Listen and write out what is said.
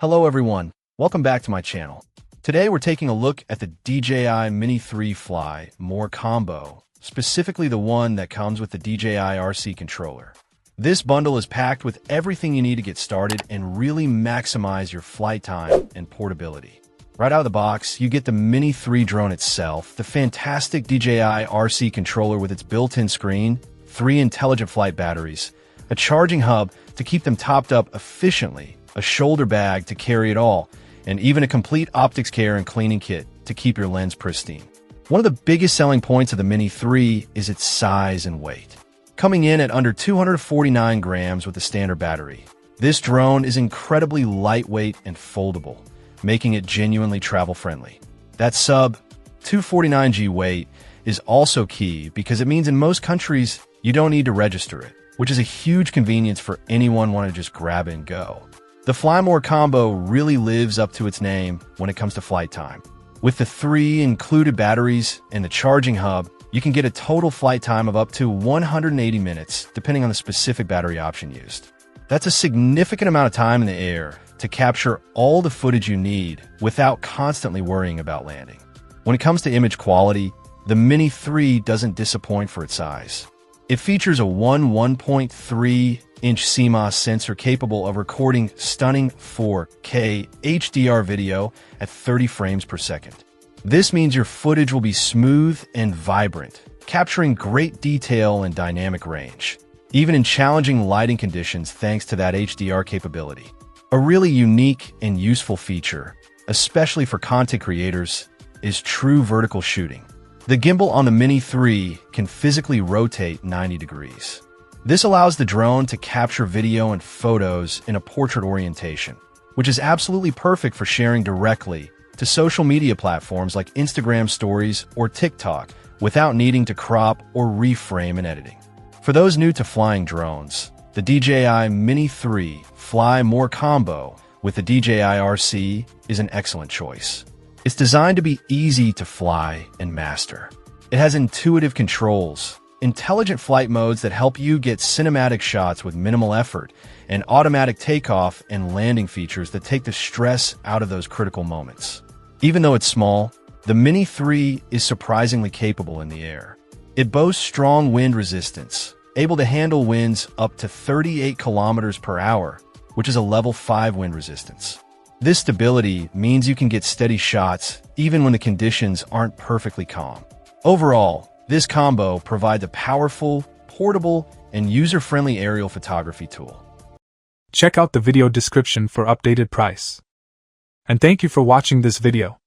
Hello everyone, welcome back to my channel. Today we're taking a look at the DJI Mini 3 Fly More combo, specifically the one that comes with the DJI RC controller. This bundle is packed with everything you need to get started and really maximize your flight time and portability. Right out of the box, you get the Mini 3 drone itself, the fantastic DJI RC controller with its built-in screen, 3 intelligent flight batteries, a charging hub to keep them topped up efficiently, a shoulder bag to carry it all, and even a complete optics care and cleaning kit to keep your lens pristine. One of the biggest selling points of the Mini 3 is its size and weight. Coming in at under 249 grams with a standard battery, this drone is incredibly lightweight and foldable, making it genuinely travel-friendly. That sub 249G weight is also key because it means in most countries you don't need to register it, which is a huge convenience for anyone wanting to just grab it and go. The Fly More combo really lives up to its name when it comes to flight time. With the 3 included batteries and the charging hub, you can get a total flight time of up to 180 minutes, depending on the specific battery option used. That's a significant amount of time in the air to capture all the footage you need without constantly worrying about landing. When it comes to image quality, the Mini 3 doesn't disappoint for its size. It features a 1.3-inch CMOS sensor capable of recording stunning 4K HDR video at 30 frames per second. This means your footage will be smooth and vibrant, capturing great detail and dynamic range, even in challenging lighting conditions thanks to that HDR capability. A really unique and useful feature, especially for content creators, is true vertical shooting. The gimbal on the Mini 3 can physically rotate 90 degrees. This allows the drone to capture video and photos in a portrait orientation, which is absolutely perfect for sharing directly to social media platforms like Instagram Stories or TikTok without needing to crop or reframe in editing. For those new to flying drones, the DJI Mini 3 Fly More combo with the DJI RC is an excellent choice. It's designed to be easy to fly and master. It has intuitive controls, intelligent flight modes that help you get cinematic shots with minimal effort, and automatic takeoff and landing features that take the stress out of those critical moments. Even though it's small, the Mini 3 is surprisingly capable in the air. It boasts strong wind resistance, able to handle winds up to 38 kilometers per hour, which is a level 5 wind resistance. This stability means you can get steady shots even when the conditions aren't perfectly calm. Overall, this combo provides a powerful, portable, and user-friendly aerial photography tool. Check out the video description for updated price. And thank you for watching this video.